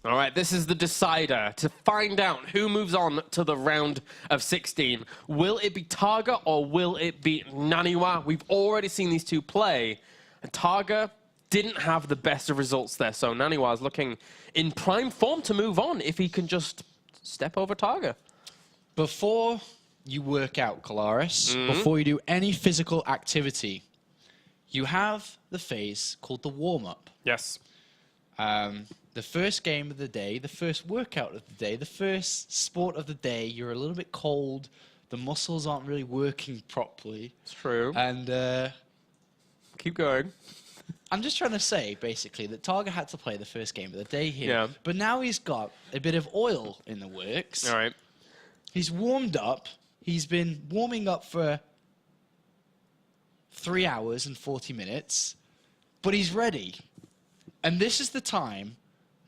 All right, this is the decider to find out who moves on to the round of 16. Will it be Targa or will it be NaNiwa? We've already seen these two play, and Targa didn't have the best of results there, so NaNiwa is looking in prime form to move on if he can just step over Targa. Before you work out, Kalaris, before you do any physical activity, you have the phase called the warm-up. Yes. The first game of the day, the first workout of the day, the first sport of the day, you're a little bit cold, the muscles aren't really working properly. It's true. And keep going. I'm just trying to say, basically, that Targa had to play the first game of the day here. Yeah. But now he's got a bit of oil in the works. All right. He's warmed up. He's been warming up for 3 hours and 40 minutes. But he's ready. And this is the time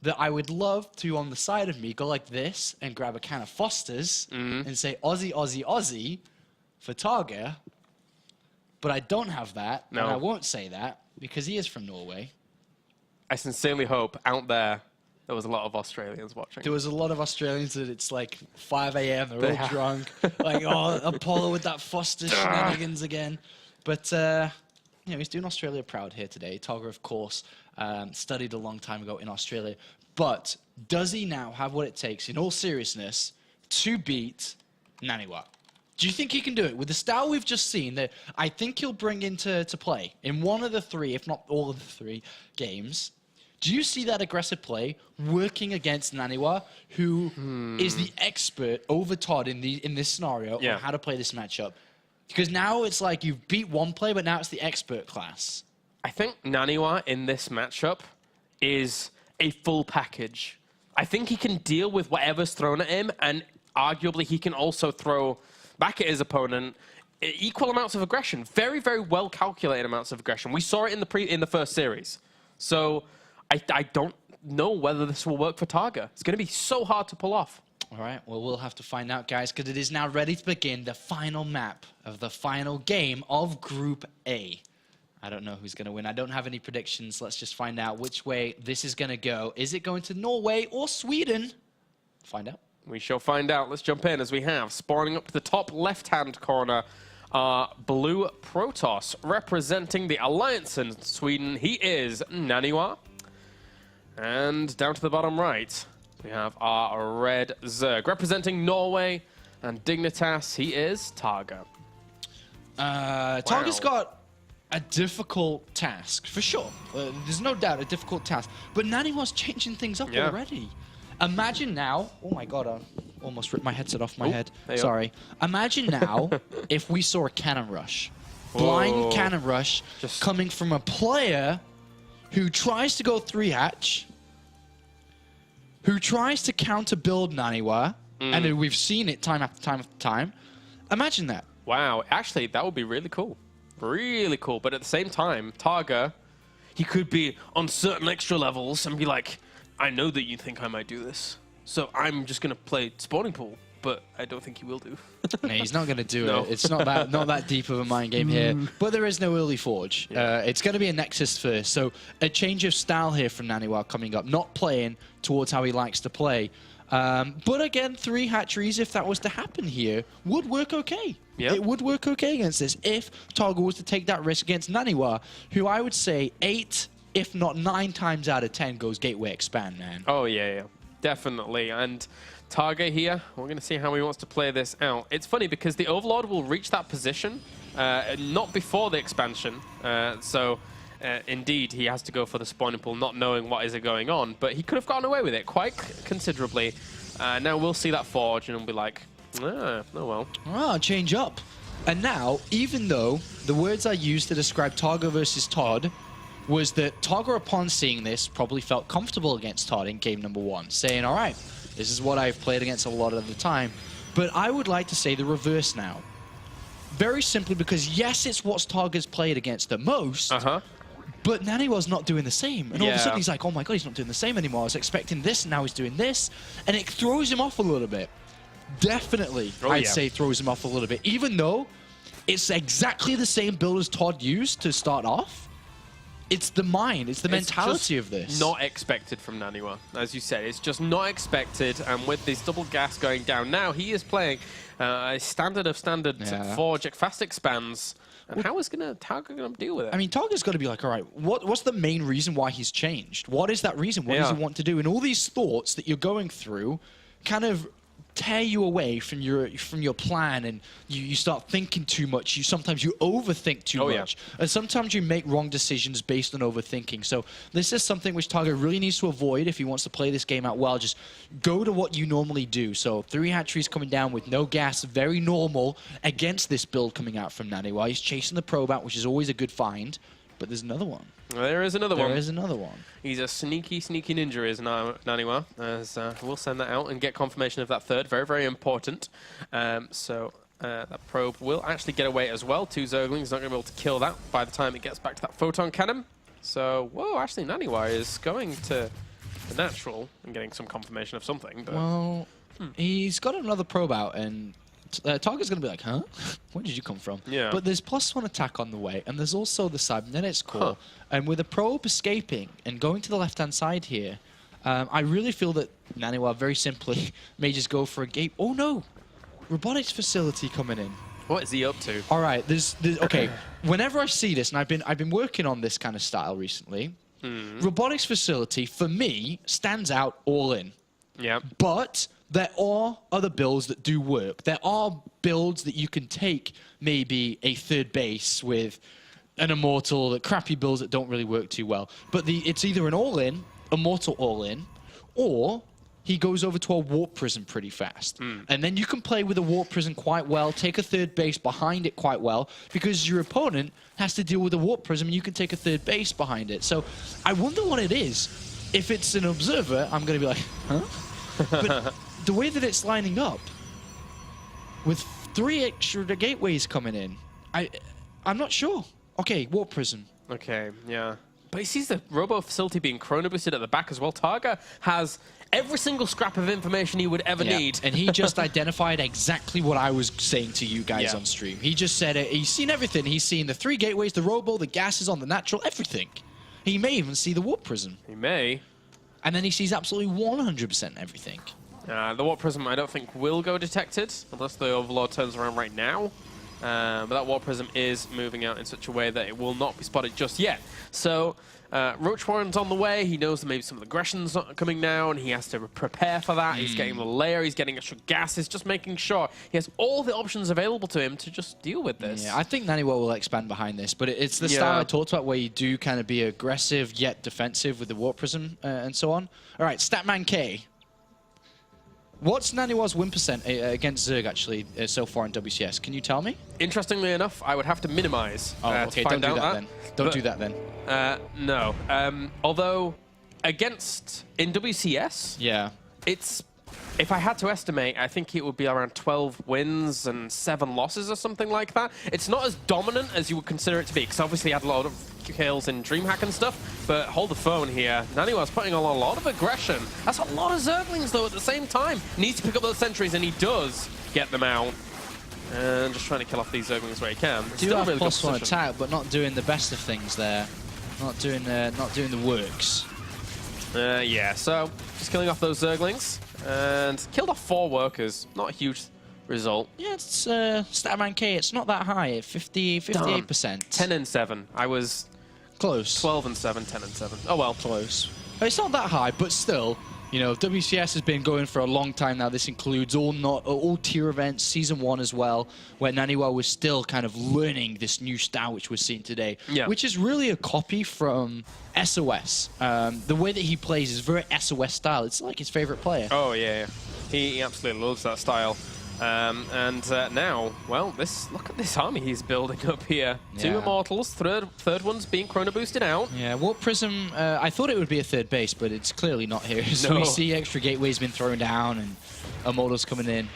that I would love to, on the side of me, go like this and grab a can of Foster's and say, Aussie, Aussie, Aussie for Targa. But I don't have that, and I won't say that, because he is from Norway. I sincerely hope out there was a lot of Australians watching. There was a lot of Australians that it's like 5 a.m., they're all drunk. Like, oh, Apollo with that Foster shenanigans again. But, you know, he's doing Australia proud here today. Targa, of course, studied a long time ago in Australia. But does he now have what it takes, in all seriousness, to beat NaNiwa? Do you think he can do it? With the style we've just seen, that I think he'll bring into play in one of the three, if not all of the three games. Do you see that aggressive play working against NaNiwa, who is the expert over Todd in this scenario on how to play this matchup? Because now it's like you've beat one play, but now it's the expert class. I think NaNiwa in this matchup is a full package. I think he can deal with whatever's thrown at him, and arguably he can also throw back at his opponent equal amounts of aggression. Very, very well calculated amounts of aggression. We saw it in the first series. So I don't know whether this will work for Targa. It's going to be so hard to pull off. All right, well, we'll have to find out, guys, because it is now ready to begin the final map of the final game of Group A. I don't know who's going to win. I don't have any predictions. Let's just find out which way this is going to go. Is it going to Norway or Sweden? Find out. We shall find out. Let's jump in as we have. Spawning up to the top left-hand corner are Blue Protoss, representing the Alliance in Sweden. He is NaNiwa. And down to the bottom right, we have our Red Zerg, representing Norway. And Dignitas, he is Targa. Targa's got a difficult task, for sure. There's no doubt a difficult task. But NaNiwa's changing things up already. Imagine now, oh my god, I almost ripped my headset off my head. Sorry. Imagine now if we saw a cannon rush. Blind cannon rush coming from a player who tries to go 3-hatch, who tries to counter-build NaNiwa, and we've seen it time after time after time. Imagine that. Wow, actually, that would be really cool. Really cool. But at the same time, Targa, he could be on certain extra levels and be like, I know that you think I might do this, so I'm just going to play spawning pool, but I don't think he will do. No, he's not going to do it. It's not that deep of a mind game here, but there is no early forge. It's going to be a Nexus first, so a change of style here from NaNiwa coming up, not playing towards how he likes to play. But again, 3 hatcheries, if that was to happen here, would work okay. Yep. It would work okay against this if Targa was to take that risk against NaNiwa, who I would say 8, if not 9 times out of 10 goes gateway expand, man. Oh, yeah, definitely. And Targa here, we're going to see how he wants to play this out. It's funny because the Overlord will reach that position not before the expansion. Indeed, he has to go for the spawning pool, not knowing what is going on. But he could have gotten away with it quite considerably. Now we'll see that forge and we'll be like, oh well. Ah, change up. And now, even though the words I used to describe Targa versus Todd was that Targa, upon seeing this, probably felt comfortable against Todd in game number 1, saying, all right, this is what I've played against a lot of the time. But I would like to say the reverse now. Very simply because, yes, it's what Targa's played against the most, but NaNiwa's not doing the same. And all of a sudden he's like, oh my god, he's not doing the same anymore. I was expecting this, and now he's doing this. And it throws him off a little bit. Definitely, I'd say throws him off a little bit. Even though it's exactly the same build as Todd used to start off, it's the mind, it's the mentality just of this. Not expected from NaNiwa, as you said. It's just not expected. And with this double gas going down now, he is playing a standard of standards for fast expands. And how is Targa going to deal with it? I mean, Targa's got to be like, all right, what's the main reason why he's changed? What is that reason? What does he want to do? And all these thoughts that you're going through kind of tear you away from your plan, and you start thinking too much. Sometimes you overthink too much, and sometimes you make wrong decisions based on overthinking. So this is something which Targa really needs to avoid if he wants to play this game out well. Just go to what you normally do. So 3 hatcheries coming down with no gas, very normal against this build coming out from NaNiwa. He's chasing the probe out, which is always a good find. But there's another one. There is another one. There is another one. He's a sneaky, sneaky ninja, is NaNiwa. As we'll send that out and get confirmation of that third. Very, very important. So that probe will actually get away as well. 2 Zerglings, not going to be able to kill that by the time it gets back to that photon cannon. So, whoa, actually NaNiwa is going to the natural and getting some confirmation of something. But well, he's got another probe out, and Targa's going to be like, huh? Where did you come from? Yeah. But there's +1 attack on the way, and there's also the cybernetics core. And with a probe escaping and going to the left-hand side here, I really feel that NaNiwa very simply may just go for a gate. Oh, no. Robotics facility coming in. What is he up to? All right. There's okay. Whenever I see this, and I've been working on this kind of style recently, robotics facility, for me, stands out all in. Yeah. But there are other builds that do work. There are builds that you can take maybe a third base with an Immortal, crappy builds that don't really work too well. But it's either an all-in, Immortal all-in, or he goes over to a Warp Prism pretty fast. And then you can play with a Warp Prism quite well, take a third base behind it quite well, because your opponent has to deal with a Warp Prism, and you can take a third base behind it. So I wonder what it is. If it's an Observer, I'm going to be like, huh? But the way that it's lining up, with 3 extra gateways coming in, I'm not sure. Okay, Warp Prism. Okay, yeah. But he sees the robo facility being chrono boosted at the back as well. Targa has every single scrap of information he would ever need. And he just identified exactly what I was saying to you guys on stream. He just said it. He's seen everything. He's seen the 3 gateways, the robo, the gases on the natural, everything. He may even see the Warp Prism. He may. And then he sees absolutely 100% everything. The Warp Prism, I don't think, will go detected, unless the Overlord turns around right now. But that Warp Prism is moving out in such a way that it will not be spotted just yet. So, Roach Warren's on the way. He knows that maybe some of the aggression's not coming now, and he has to prepare for that. He's getting the layer, he's getting extra gases, just making sure he has all the options available to him to just deal with this. Yeah, I think NaNiwa will expand behind this, but it's the style I talked about where you do kind of be aggressive yet defensive with the Warp Prism and so on. All right, Statman K. What's NaNiwa's win % against Zerg, actually, so far in WCS? Can you tell me? Interestingly enough, I would have to minimize okay, don't do that then. Don't do that then. No. Although, against... In WCS, it's... If I had to estimate, I think it would be around 12 wins and 7 losses or something like that. It's not as dominant as you would consider it to be, because obviously he had a lot of kills in DreamHack and stuff, but hold the phone here. NaNiwa's putting on a lot of aggression. That's a lot of Zerglings, though, at the same time. Needs to pick up those sentries, and he does get them out. And just trying to kill off these Zerglings where he can. Do have really +1 attack, but not doing the best of things there. Not doing the works. Yeah, so just killing off those Zerglings. And killed off 4 workers. Not a huge result. Yeah, it's Statman K. It's not that high. 58%. 10 and 7. I was close. 12 and 7, 10 and 7. Oh well, close. It's not that high, but still, you know, WCS has been going for a long time now. This includes all tier events, Season 1 as well, where NaNiwa was still kind of learning this new style which we're seeing today, which is really a copy from SOS. The way that he plays is very SOS style. It's like his favorite player. Oh, yeah. He absolutely loves that style. Now, well, look at this army he's building up here. 2 Immortals, third one's being chrono boosted out. Yeah, Warp Prism, I thought it would be a third base, but it's clearly not here. So we see extra gateways been thrown down and Immortals coming in.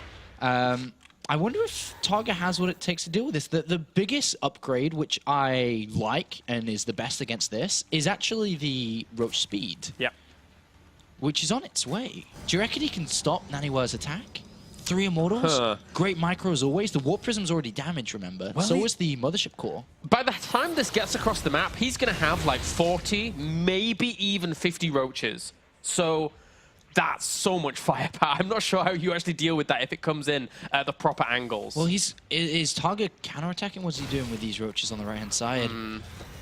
I wonder if Targa has what it takes to deal with this. The biggest upgrade, which I like and is the best against this, is actually the Roach Speed. Yeah. Which is on its way. Do you reckon he can stop NaNiwa's attack? 3 Immortals. Great micro as always. The Warp Prism's already damaged, remember? Well, so is the Mothership Core. By the time this gets across the map, he's going to have like 40, maybe even 50 roaches. So that's so much firepower. I'm not sure how you actually deal with that if it comes in at the proper angles. Well, is Targa counterattacking? What's he doing with these roaches on the right-hand side?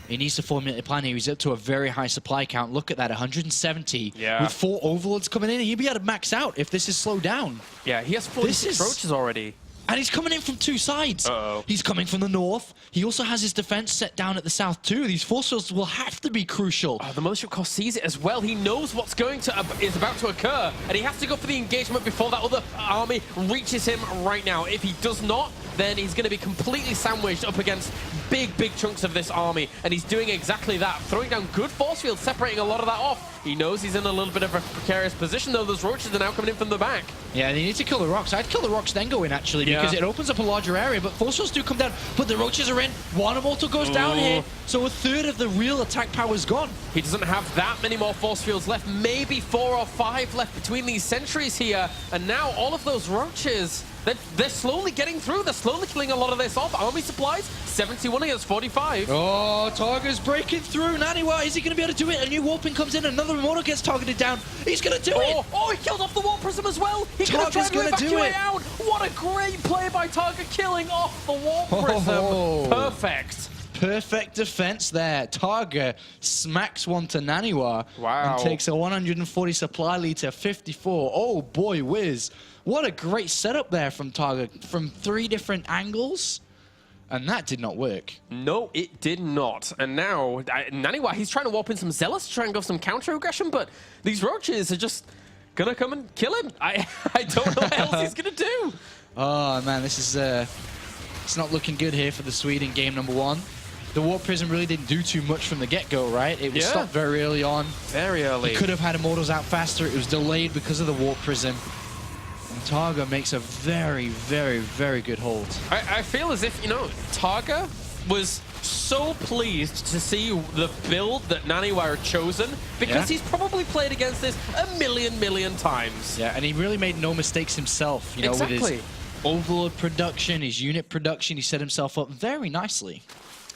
He needs to formulate a plan here. He's up to a very high supply count. Look at that, 170. Yeah. With 4 Overlords coming in, he'd be able to max out if this is slowed down. Yeah, he has 46 roaches already. And he's coming in from 2 sides. Uh-oh. He's coming from the north. He also has his defense set down at the south too. These force fields will have to be crucial. Oh, the Mothership Core sees it as well. He knows what's is about to occur, and he has to go for the engagement before that other army reaches him right now. If he does not, then he's going to be completely sandwiched up against big chunks of this army, and he's doing exactly that, throwing down good force fields, separating a lot of that off. He knows he's in a little bit of a precarious position, though. Those roaches are now coming in from the back. Yeah, they need to kill the rocks. I'd kill the rocks, then go in, actually, because it opens up a larger area, but force fields do come down, but the roaches are in. 1 Immortal goes down here, so a third of the real attack power is gone. He doesn't have that many more force fields left, maybe 4 or 5 left between these sentries here, and now all of those roaches, they're slowly getting through. They're slowly killing a lot of this off. Army supplies, 71 against 45. Oh, Targa's breaking through. NaNiwa, is he going to be able to do it? A new warping comes in. Another Immortal gets targeted down. He's going to do it. Oh, he killed off the Warp Prism as well. He could have tried to evacuate out. What a great play by Targa, killing off the Warp Prism. Perfect. Perfect defense there. Targa smacks one to NaNiwa. Wow. And takes a 140 supply lead to 54. Oh, boy whiz. What a great setup there from Targa from 3 different angles. And that did not work. No, it did not. And now, NaNiwa, he's trying to warp in some Zealots to try and go some counter-aggression, but these roaches are just going to come and kill him. I don't know what else he's going to do. Oh, man, this is... it's not looking good here for the Swede in game number 1. The Warp Prism really didn't do too much from the get-go, right? It was stopped very early on. Very early. He could have had Immortals out faster. It was delayed because of the Warp Prism. And Targa makes a very good hold. I feel as if, you know, Targa was so pleased to see the build that NaNiwa had chosen because he's probably played against this a million times. Yeah, and he really made no mistakes himself, you know, with his Overlord production, his unit production. He set himself up very nicely.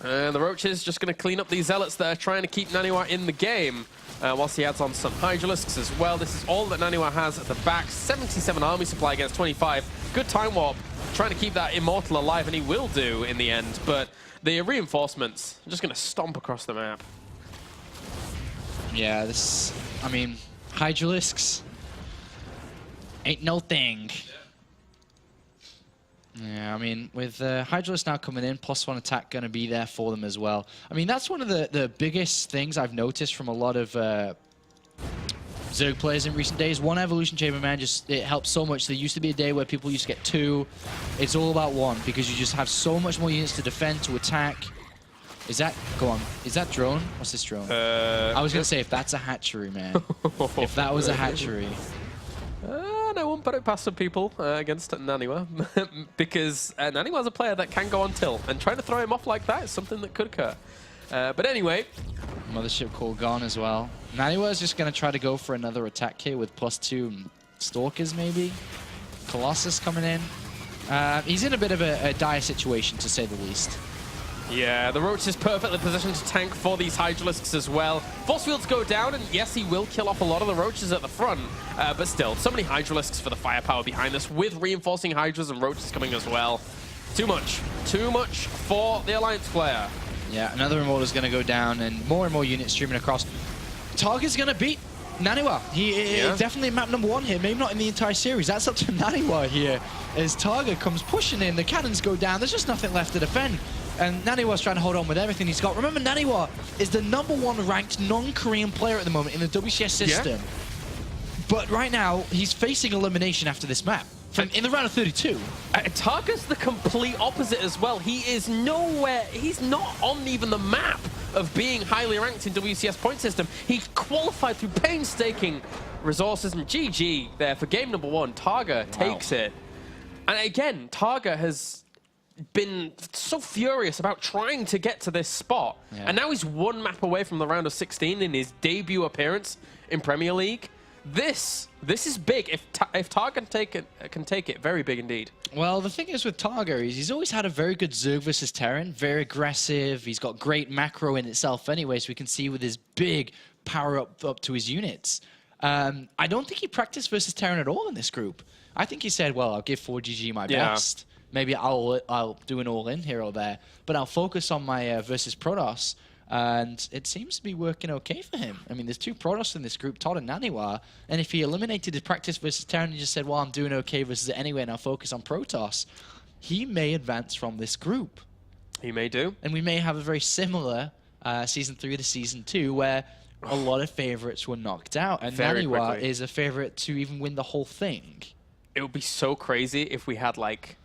And the Roaches just going to clean up these Zealots that are trying to keep NaNiwa in the game. Whilst he adds on some Hydralisks as well. This is all that NaNiwa has at the back. 77 army supply against 25. Good time warp. Trying to keep that Immortal alive, and he will do in the end. But the reinforcements are just going to stomp across the map. Yeah, this... I mean, Hydralisks ain't no thing. Yeah, I mean, with Hydralisk now coming in, +1 attack going to be there for them as well. I mean, that's one of the biggest things I've noticed from a lot of Zerg players in recent days. 1 Evolution Chamber, man, it helps so much. There used to be a day where people used to get 2. It's all about 1 because you just have so much more units to defend, to attack. Is that... Go on. Is that drone? What's this drone? I was going to say, if that's a hatchery, man. If that was a hatchery... I won't put it past some people against NaNiwa because NaNiwa is a player that can go on tilt, and trying to throw him off like that is something that could occur. But anyway... Mothership Core gone as well. NaNiwa is just going to try to go for another attack here with +2 Stalkers, maybe. Colossus coming in. He's in a bit of a dire situation, to say the least. Yeah, the Roach is perfectly positioned to tank for these Hydralisks as well. Force fields go down, and yes, he will kill off a lot of the Roaches at the front, but still, so many Hydralisks for the firepower behind this, with reinforcing Hydras and Roaches coming as well. Too much for the Alliance player. Yeah, another Immortal is going to go down, and more units streaming across. Targa's going to beat NaNiwa. He definitely map number 1 here, maybe not in the entire series. That's up to NaNiwa here, as Targa comes pushing in, the cannons go down, there's just nothing left to defend. And NaNiwa's trying to hold on with everything he's got. Remember, NaNiwa is the #1 ranked non-Korean player at the moment in the WCS system. Yeah. But right now, he's facing elimination after this map. In the round of 32. Targa's the complete opposite as well. He is nowhere, he's not on even the map of being highly ranked in WCS point system. He qualified through painstaking resources, and GG there for game number 1. Targa takes it. And again, Targa has been so furious about trying to get to this spot. And now he's 1 map away from the round of 16 in his debut appearance in Premier League. this is big. If Targa can take it, very big indeed. Well, the thing is with Targa is he's always had a very good Zerg versus Terran, very aggressive. He's got great macro in itself anyway, so we can see with his big power up to his units. I don't think he practiced versus Terran at all in this group. I think he said, well, I'll give 4GG my best. Maybe I'll do an all-in here or there, but I'll focus on my versus Protoss. And it seems to be working okay for him. I mean, there's 2 Protoss in this group, Todd and NaNiwa. And if he eliminated his practice versus Terran and just said, well, I'm doing okay versus it anyway, and I'll focus on Protoss, he may advance from this group. He may do. And we may have a very similar Season 3 to Season 2, where a lot of favorites were knocked out. And NaNiwa is a favorite to even win the whole thing. It would be so crazy if we had, like,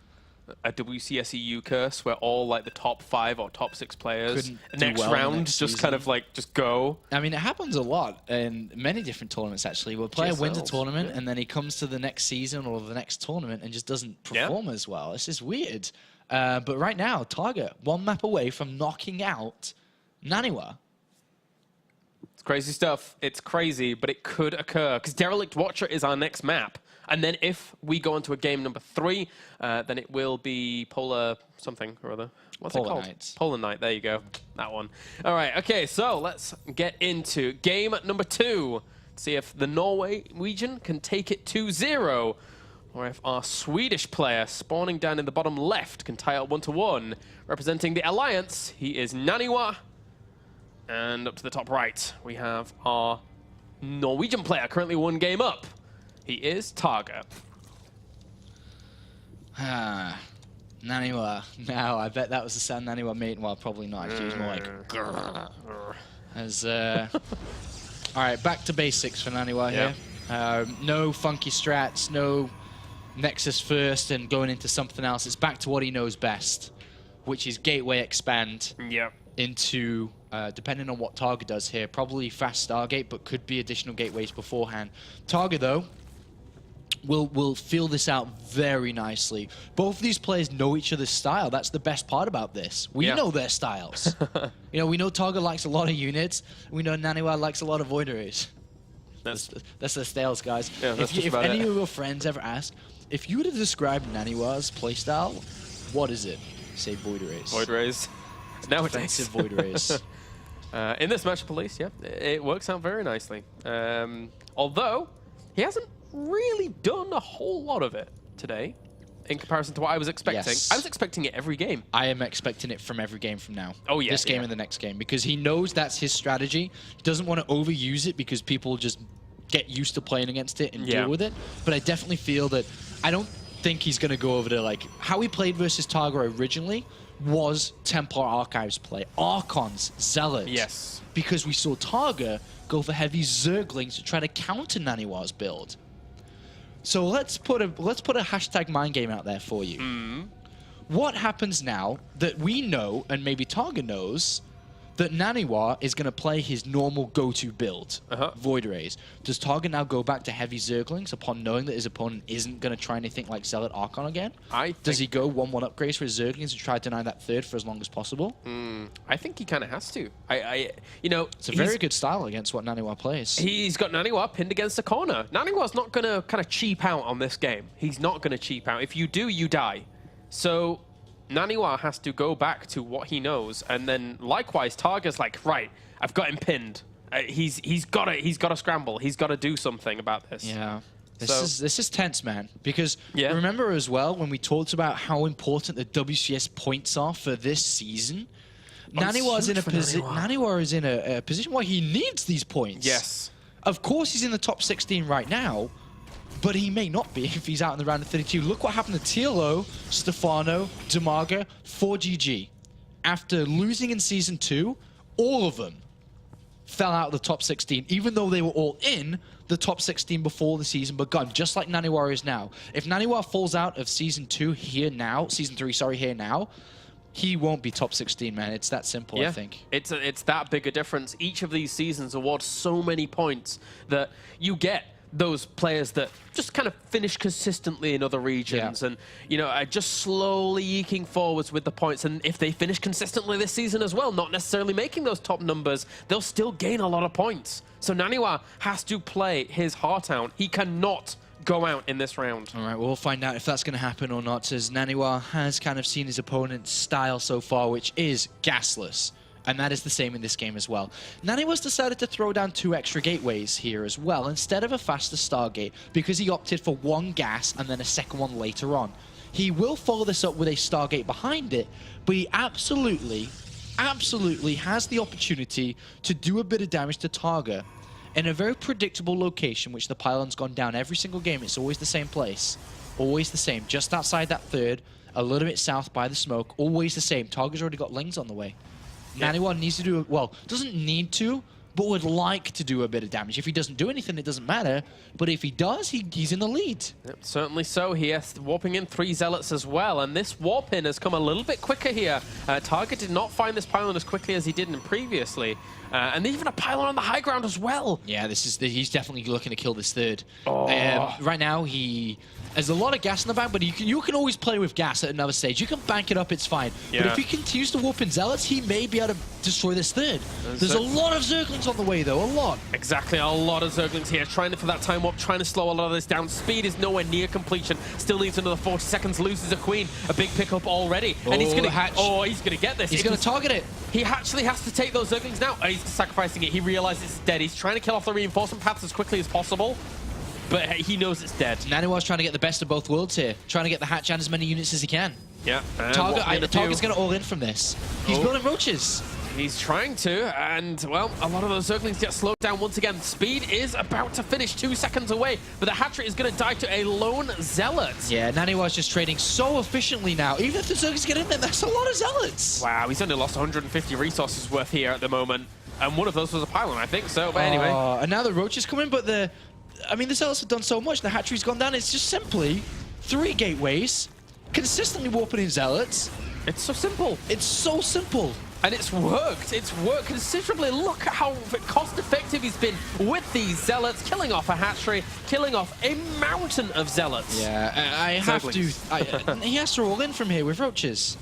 a WCS EU curse where all like the top 5 or top 6 players next round just kind of like just go. I mean, it happens a lot in many different tournaments actually, where a player wins a tournament and then he comes to the next season or the next tournament and just doesn't perform as well. It's just weird. But right now, Targa, 1 map away from knocking out NaNiwa. It's crazy stuff. It's crazy, but it could occur because Derelict Watcher is our next map. And then if we go into a game number 3, then it will be Polar something or other. What's it called? Nights. Polar Night. There you go. That one. All right. Okay. So let's get into game number 2. See if the Norwegian can take it 2-0, or if our Swedish player spawning down in the bottom left can tie up 1-1. Representing the Alliance, he is NaNiwa. And up to the top right, we have our Norwegian player, currently 1 game up. He is Targa. NaNiwa. Now, I bet that was the sound NaNiwa made. Well, probably not. Actually, it was more like... Grrr. As, all right, back to basics for NaNiwa here. No funky strats, no Nexus first and going into something else. It's back to what he knows best, which is gateway expand into, depending on what Targa does here, probably fast Stargate, but could be additional gateways beforehand. Targa, though, will feel this out very nicely. Both of these players know each other's style. That's the best part about this. We know their styles. You know, we know Targa likes a lot of units. We know NaNiwa likes a lot of void arrays. That's the styles, guys. Yeah, if any of your friends ever ask, if you were to describe NaNiwa's playstyle, what is it? Say void arrays. Void arrays. Nowadays. Defensive void arrays. In this matchup, at least, it works out very nicely. Although, he hasn't really done a whole lot of it today in comparison to what I was expecting. Yes. I was expecting it every game. I am expecting it from every game from now. Oh, yeah. This game and the next game, because he knows that's his strategy. He doesn't want to overuse it because people just get used to playing against it and deal with it. But I definitely feel that I don't think he's going to go over to, like, how he played versus Targa originally was Templar Archives play. Archons, Zealots. Yes. Because we saw Targa go for heavy Zerglings to try to counter NaNiwa's build. So let's put a hashtag mind game out there for you. What happens now that we know, and maybe Targa knows, that NaNiwa is going to play his normal go-to build, Void Rays? Does Targa now go back to heavy Zerglings upon knowing that his opponent isn't going to try anything like Zealot Archon again? Does he go 1-1 upgrades for his Zerglings to try to deny that third for as long as possible? I think he kind of has to. You know, it's a very good style against what NaNiwa plays. He's got NaNiwa pinned against the corner. NaNiwa's not going to kind of cheap out on this game. He's not going to cheap out. If you do, you die. So NaNiwa has to go back to what he knows, and then likewise, Targa's like, right, I've got him pinned. He's got to scramble. He's got to do something about this. Yeah. This is tense, man. Because remember as well when we talked about how important the WCS points are for this season. NaNiwa is in a position. NaNiwa is in a position where he needs these points. Yes. Of course, he's in the top 16 right now. But he may not be if he's out in the round of 32. Look what happened to TLO, Stefano, Demaga, 4GG. After losing in Season 2, all of them fell out of the top 16, even though they were all in the top 16 before the season begun, just like NaNiwa is now. If NaNiwa falls out of Season 2 here now, Season 3, sorry, here now, he won't be top 16, man. It's that simple, I think. It's that big a difference. Each of these seasons awards so many points that you get those players that just kind of finish consistently in other regions and, you know, are just slowly eking forwards with the points. And if they finish consistently this season as well, not necessarily making those top numbers, they'll still gain a lot of points. So NaNiwa has to play his heart out. He cannot go out in this round. All right, well, we'll find out if that's going to happen or not, as NaNiwa has kind of seen his opponent's style so far, which is gasless. And that is the same in this game as well. NaNiwa's decided to throw down 2 extra gateways here as well, instead of a faster Stargate, because he opted for 1 gas and then a second one later on. He will follow this up with a Stargate behind it, but he absolutely has the opportunity to do a bit of damage to Targa in a very predictable location, which the pylon's gone down every single game. It's always the same place. Always the same. Just outside that third, a little bit south by the smoke. Always the same. Targa's already got Lings on the way. NaNiwa needs to do, well, doesn't need to, but would like to do a bit of damage. If he doesn't do anything, it doesn't matter. But if he does, he's in the lead. Yep, certainly so. He has warping in 3 Zealots as well. And this warp in has come a little bit quicker here. Targa did not find this pylon as quickly as he did previously. And even a pylon on the high ground as well. Yeah, he's definitely looking to kill this third. Right now, there's a lot of gas in the bank, but you can always play with gas at another stage. You can bank it up, it's fine. But if he continues to warp in Zealots, he may be able to destroy this third. There's a lot of Zerglings on the way, though, a lot. Exactly, a lot of Zerglings here, trying for that time warp, trying to slow a lot of this down. Speed is nowhere near completion. Still needs another 40 seconds, loses a Queen. A big pickup already. And he's going to get this. He's going to target it. He actually has to take those Zerglings now. He's sacrificing it. He realizes it's dead. He's trying to kill off the reinforcement paths as quickly as possible. But he knows it's dead. NaNiwa's trying to get the best of both worlds here. Trying to get the hatch and as many units as he can. Yeah. Targa's going to all in from this. He's building roaches. He's trying to, and, well, a lot of those Zerglings get slowed down once again. Speed is about to finish 2 seconds away, but the hatchery is going to die to a lone Zealot. Yeah, NaNiwa's just trading so efficiently now. Even if the Zerglings get in there, that's a lot of Zealots. Wow, he's only lost 150 resources worth here at the moment. And one of those was a pylon, I think, so, but anyway. And now the roaches come in, but the Zealots have done so much. The hatchery's gone down. It's just simply 3 gateways, consistently warping in Zealots. It's so simple. It's so simple. And it's worked. It's worked considerably. Look at how cost-effective he's been with these Zealots, killing off a hatchery, killing off a mountain of Zealots. Yeah, he has to roll in from here with roaches.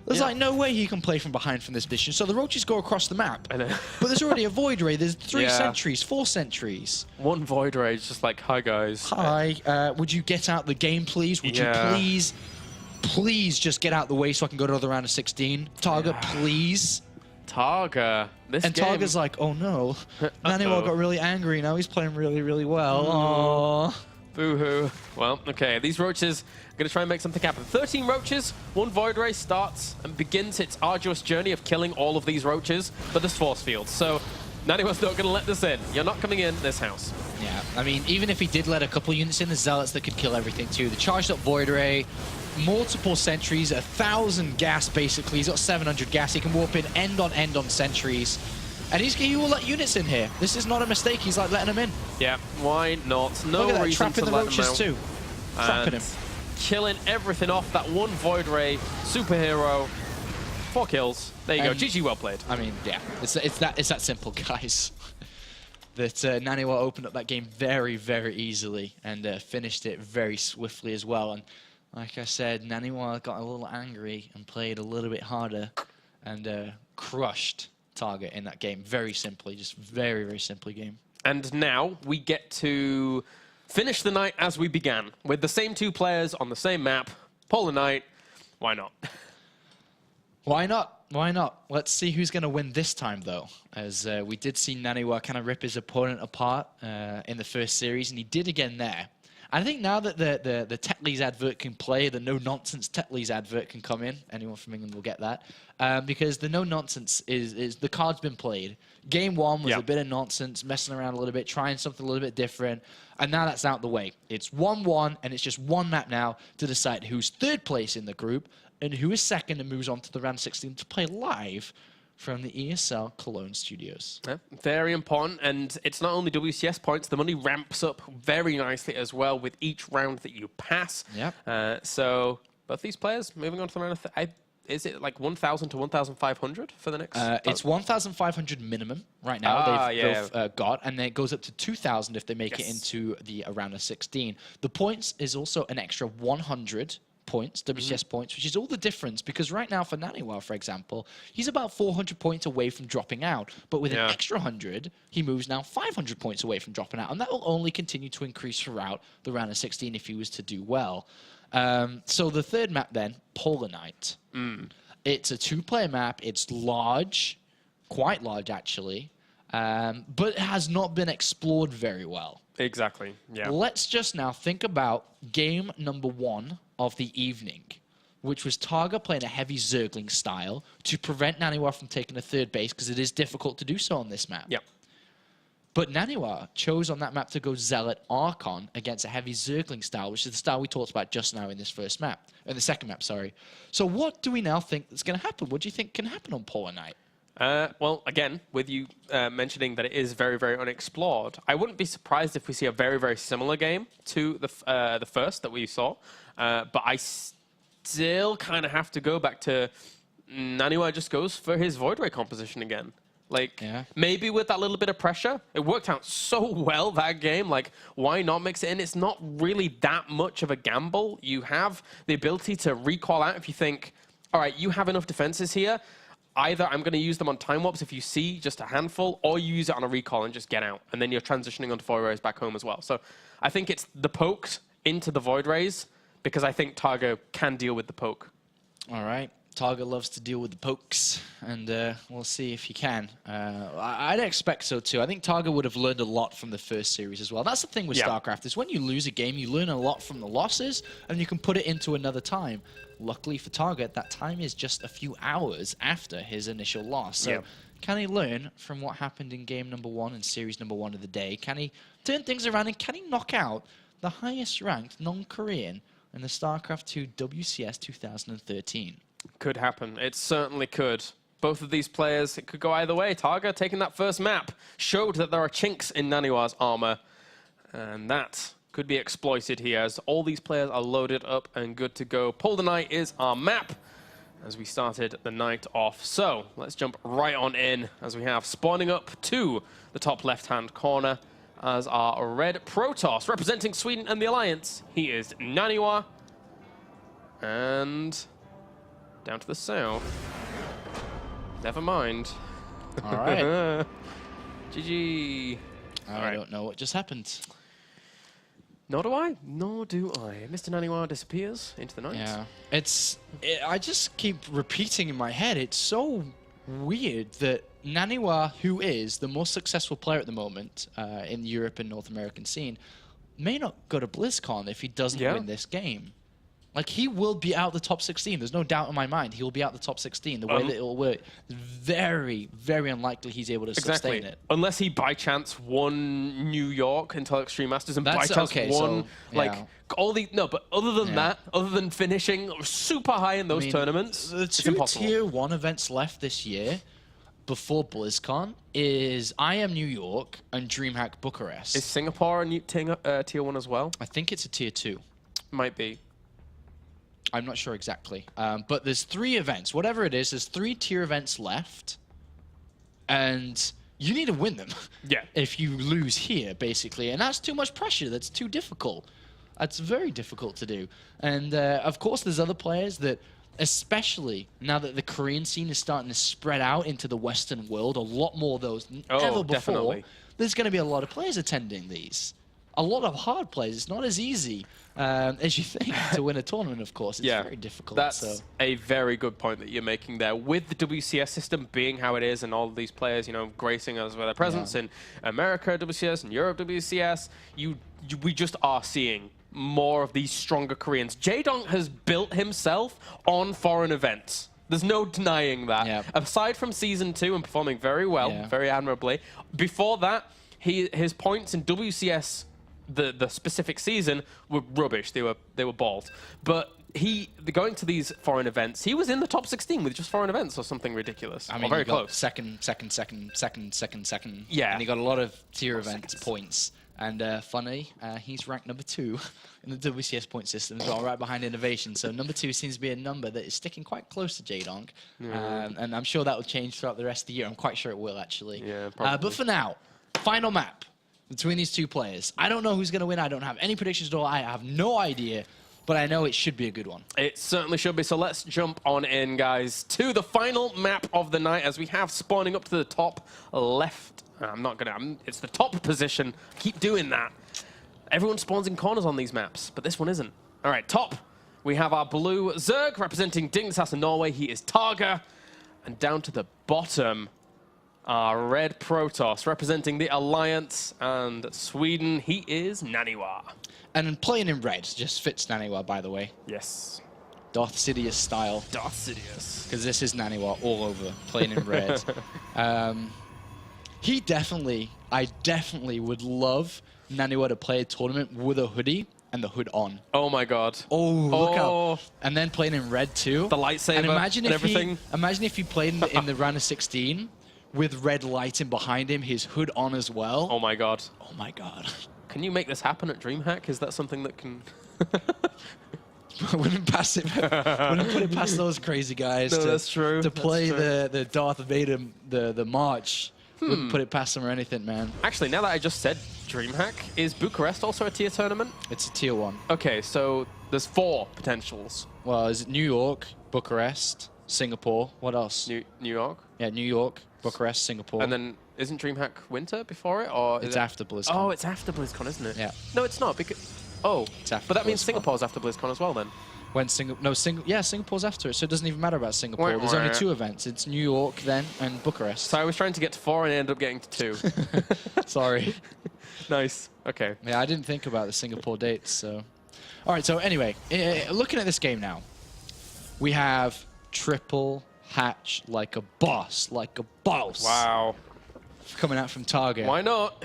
There's like no way he can play from behind from this mission, so the roaches go across the map. I know. But there's already a Void Ray. There's 3 sentries, 4 sentries. 1 Void Ray is just like, hi guys. Hi, would you get out the game, please? Would you please just get out the way so I can go to another round of 16? Targa, please. Targa. Targa's like, oh no. NaNiwa got really angry. Now he's playing really, really well. Aww. Boo-hoo. Well, okay. These roaches are going to try and make something happen. 13 roaches. 1 Void Ray starts and begins its arduous journey of killing all of these roaches, but there's force fields. So NaNiwa's not going to let this in. You're not coming in this house. Yeah, I mean, even if he did let a couple units in, the Zealots that could kill everything too. The charged up Void Ray, multiple sentries, 1,000 gas basically. He's got 700 gas. He can warp in end on sentries. And he will let units in here. This is not a mistake. He's like letting them in. Yeah, why not? No Look at that, reason trapping to the let roaches them out. too. Trapping him. Killing everything off. That 1 Void Ray superhero. 4 kills. There you go. GG, well played. I mean, yeah, it's that simple, guys. That NaNiwa opened up that game very, very easily and finished it very swiftly as well. And like I said, NaNiwa got a little angry and played a little bit harder and crushed Targa in that game. Very simply, just very, very simply game. And now we get to finish the night as we began, with the same 2 players on the same map. Polar Knight. Why not? Why not? Why not? Let's see who's going to win this time, though, as we did see NaNiwa kind of rip his opponent apart in the first series, and he did again there. I think now that the Tetley's advert can play, the no-nonsense Tetley's advert can come in. Anyone from England will get that. Because the no-nonsense is the card's been played. Game 1 was a bit of nonsense, messing around a little bit, trying something a little bit different, and now that's out the way. It's 1-1, and it's just 1 map now to decide who's 3rd place in the group and who is 2nd and moves on to the round 16 to play live from the ESL Cologne studios. Yeah, very important, and it's not only WCS points, the money ramps up very nicely as well with each round that you pass. Yep. So both these players moving on to the round of is it like 1,000 to 1,500 for the next? It's 1,500 minimum right now they've got, and then it goes up to 2,000 if they make it into the round of 16. The points is also an extra 100 points, WCS points, which is all the difference, because right now for NaNiwa, for example, he's about 400 points away from dropping out, but with an extra 100, he moves now 500 points away from dropping out, and that will only continue to increase throughout the round of 16 if he was to do well. So the third map then, Polar Night. It's a 2-player map. It's large, quite large actually, but it has not been explored very well. Exactly, yeah. Let's just now think about game number 1 of the evening, which was Targa playing a heavy Zergling style to prevent NaNiwa from taking a third base, because it is difficult to do so on this map. Yep. But NaNiwa chose on that map to go Zealot Archon against a heavy Zergling style, which is the style we talked about just now in this first map. In the second map, sorry. So what do we now think is going to happen? What do you think can happen on Polar Night? Well, again, with you mentioning that it is very, very unexplored, I wouldn't be surprised if we see a very, very similar game to the first that we saw. But I still kind of have to go back to NaNiwa just goes for his Void Ray composition again. Like, maybe with that little bit of pressure, it worked out so well that game. Like, why not mix it in? It's not really that much of a gamble. You have the ability to recall out if you think, all right, you have enough defenses here. Either I'm going to use them on time warps if you see just a handful, or you use it on a recall and just get out. And then you're transitioning onto Void Rays back home as well. So I think it's the pokes into the Void Rays, because I think Targa can deal with the poke. All right. Targa loves to deal with the pokes, and we'll see if he can. I'd expect so too. I think Targa would have learned a lot from the first series as well. That's the thing with StarCraft, is when you lose a game, you learn a lot from the losses, and you can put it into another time. Luckily for Targa, that time is just a few hours after his initial loss. So can he learn from what happened in game number 1 and series number 1 of the day? Can he turn things around, and can he knock out the highest ranked non-Korean in the StarCraft 2 WCS 2013? Could happen. It certainly could. Both of these players, it could go either way. Targa, taking that first map, showed that there are chinks in NaNiwa's armor, and that could be exploited here, as all these players are loaded up and good to go. Polar Night is our map as we started the night off. So let's jump right on in, as we have spawning up to the top left-hand corner as our red Protoss, representing Sweden and the Alliance. He is NaNiwa, and down to the south. Never mind. All right. GG. I don't know what just happened. Nor do I. Nor do I. Mr. NaNiwa disappears into the night. Yeah. I just keep repeating in my head, it's so weird that NaNiwa, who is the most successful player at the moment in the Europe and North American scene, may not go to BlizzCon if he doesn't win this game. Like, he will be out the top 16. There's no doubt in my mind. He will be out the top 16. The way that it will work, very, very unlikely he's able to sustain it. Unless he, by chance, won New York until Extreme Masters, and by chance won, all the... No, but other than that, other than finishing super high in those tournaments, the two Tier 1 events left this year before BlizzCon is I Am New York and DreamHack Bucharest. Is Singapore a Tier 1 as well? I think it's a Tier 2. Might be. I'm not sure exactly. But there's 3 events. Whatever it is, there's 3 tier events left. And you need to win them. Yeah. If you lose here, basically. And that's too much pressure. That's too difficult. That's very difficult to do. And, of course, there's other players that, especially now that the Korean scene is starting to spread out into the Western world, a lot more of those than ever before. Definitely. There's going to be a lot of players attending these. A lot of hard players. It's not as easy as you think to win a tournament, of course. It's very difficult. That's a very good point that you're making there. With the WCS system being how it is, and all of these players, you know, gracing us with their presence in America WCS and Europe WCS, we just are seeing more of these stronger Koreans. Jaedong has built himself on foreign events. There's no denying that. Yeah. Aside from Season 2 and performing very well, very admirably, before that, his points in WCS the specific season were rubbish. They were balls. But going to these foreign events, he was in the top 16 with just foreign events or something ridiculous. I mean, very close. Second. Yeah. And he got a lot of tier event points. And funny, he's ranked number 2 in the WCS point system as well, right behind Innovation. So number 2 seems to be a number that is sticking quite close to J-Donk. And I'm sure that will change throughout the rest of the year. I'm quite sure it will, actually. Yeah, probably. But for now, final map between these 2 players. I don't know who's going to win. I don't have any predictions at all. I have no idea. But I know it should be a good one. It certainly should be. So let's jump on in, guys, to the final map of the night as we have spawning up to the top left. It's the top position. Keep doing that. Everyone spawns in corners on these maps, but this one isn't. All right, top. We have our blue Zerg representing Dignitas in Norway. He is Targa. And down to the bottom, our red Protoss representing the Alliance and Sweden. He is NaNiwa. And playing in red just fits NaNiwa, by the way. Yes. Darth Sidious style. Darth Sidious. Because this is NaNiwa all over, playing in red. I definitely would love NaNiwa to play a tournament with a hoodie and the hood on. Oh my god. Oh, look out. And then playing in red too. The lightsaber and everything. Imagine if he played in the round of 16 with red lighting behind him, his hood on as well. Oh my god. Oh my god. Can you make this happen at DreamHack? Is that something that can... I wouldn't put it past those crazy guys that's true. To play the Darth Vader, the march. Wouldn't put it past them or anything, man. Actually, now that I just said DreamHack, is Bucharest also a tier tournament? It's a tier 1. Okay, so there's 4 potentials. Well, is it New York, Bucharest, Singapore? What else? New York? Yeah, New York, Bucharest, Singapore. And then isn't DreamHack winter before it, or it's after BlizzCon? Oh, it's after BlizzCon, isn't it? Yeah. No, it's not because. Oh, it's after but that means BlizzCon. Singapore's after BlizzCon as well, then. When Singapore's after it, so it doesn't even matter about Singapore. There's only 2 events. It's New York then and Bucharest. So I was trying to get to 4 and I ended up getting to 2. Sorry. Nice. Okay. Yeah, I didn't think about the Singapore dates. So, all right. So anyway, looking at this game now, we have triple hatch like a boss, Wow. coming out from Targa. Why not?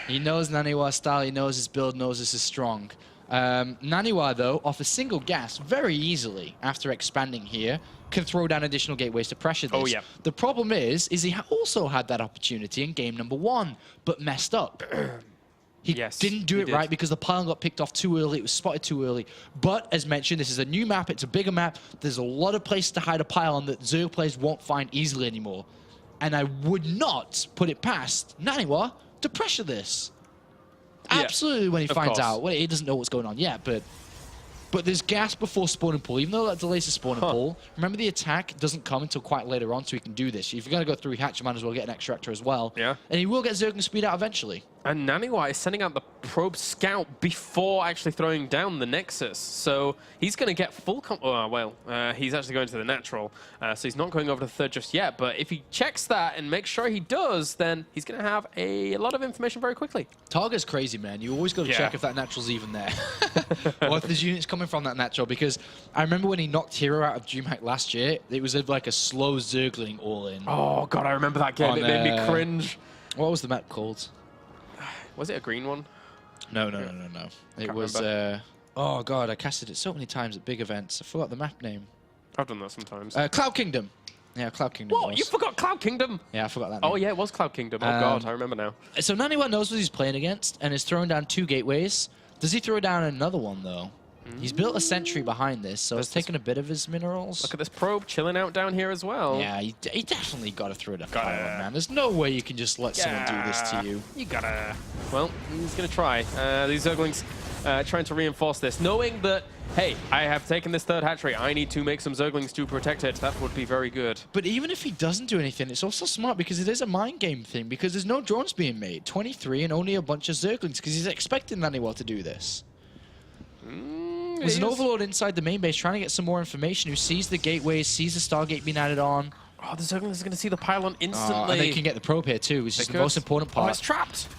He knows NaNiwa's style. He knows his build. Knows this is strong. NaNiwa, though, off a single gas very easily after expanding here, can throw down additional gateways to pressure this. Oh, yeah. The problem is he also had that opportunity in game number 1, but messed up. He didn't do it right because the pylon got picked off too early. It was spotted too early. But, as mentioned, this is a new map. It's a bigger map. There's a lot of places to hide a pylon that Zerg players won't find easily anymore. And I would not put it past NaNiwa to pressure this. Absolutely, when he finds out. Well, he doesn't know what's going on yet, but there's gas before spawn and pull. Even though that delays the spawn and pull, remember the attack doesn't come until quite later on, so he can do this. If you're going to go through hatch, you might as well get an extractor as well. Yeah. And he will get Zerg and speed out eventually. And NaNiwa is sending out the probe scout before actually throwing down the Nexus. So he's going to get full... he's actually going to the natural. So he's not going over to the third just yet. But if he checks that and makes sure he does, then he's going to have a lot of information very quickly. Targa's crazy, man. You always got to check if that natural's even there. Or if there's units coming from that natural. Because I remember when he knocked Hero out of DreamHack last year, it was like a slow Zergling all-in. Oh, God, I remember that game. It made me cringe. What was the map called? Was it a green one? No. It was... oh, God, I casted it so many times at big events. I forgot the map name. I've done that sometimes. Cloud Kingdom. Yeah, Cloud Kingdom. What? You forgot Cloud Kingdom? Yeah, I forgot that name. Oh, yeah, it was Cloud Kingdom. Oh, God, I remember now. So NaNiwa knows what he's playing against and is throwing down 2 gateways. Does he throw down another one, though? He's built a sentry behind this, so it's taking a bit of his minerals. Look at this probe chilling out down here as well. Yeah, he definitely got to throw it up pylon, man. There's no way you can just let someone do this to you. You gotta... Well, he's going to try. These Zerglings trying to reinforce this, knowing that, hey, I have taken this third hatchery. I need to make some Zerglings to protect it. That would be very good. But even if he doesn't do anything, it's also smart because it is a mind game thing, because there's no drones being made. 23 and only a bunch of Zerglings, because he's expecting NaNiwa to do this. There's an overlord inside the main base trying to get some more information, who sees the gateways, sees the Stargate being added on. Oh, the Zerglings are going to see the pylon instantly. And they can get the probe here too, which is the most important part. Oh, it's trapped.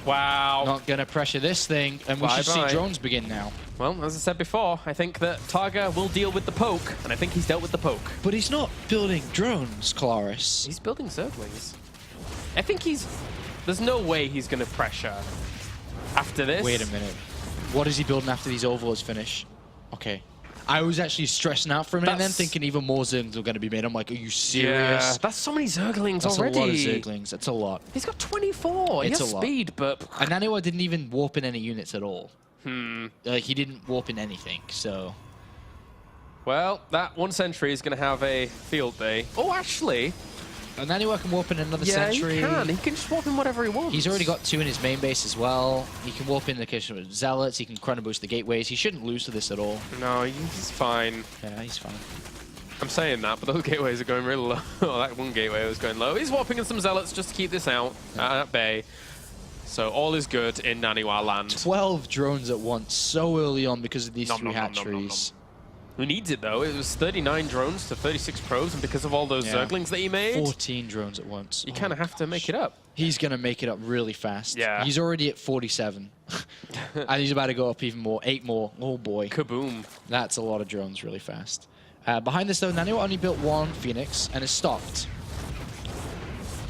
Wow. Not going to pressure this thing, and we should see drones begin now. Well, as I said before, I think that Targa will deal with the poke, and I think he's dealt with the poke. But he's not building drones, Claris. He's building Zerglings. I think he's... There's no way he's going to pressure after this. Wait a minute. What is he building after these overlords finish? Okay. I was actually stressing out for a minute, and then thinking even more Zerglings were going to be made. I'm like, are you serious? Yeah, that's so many Zerglings already. That's a lot of Zerglings. That's a lot. He's got 24. It's he has speed, but... And NaNiwa didn't even warp in any units at all. He didn't warp in anything, so... Well, that one sentry is going to have a field day. Oh, actually... And NaNiwa can warp in another sentry. Yeah, he can just warp in whatever he wants. He's already got 2 in his main base as well. He can warp in the case of Zealots. He can chrono boost the gateways. He shouldn't lose to this at all. No, he's fine. Yeah, he's fine. I'm saying that, but those gateways are going really low. Oh, that one gateway was going low. He's warping in some Zealots just to keep this out at bay. So all is good in NaNiwa land. 12 drones at once so early on because of these 3 hatcheries. Who needs it, though? It was 39 drones to 36 probes, and because of all those Zerglings that he made... 14 drones at once. You kind of have to make it up. He's going to make it up really fast. Yeah. He's already at 47. And he's about to go up even more. 8 more. Oh, boy. Kaboom. That's a lot of drones really fast. Behind this, though, NaNiwa only built 1 Phoenix, and it's stopped.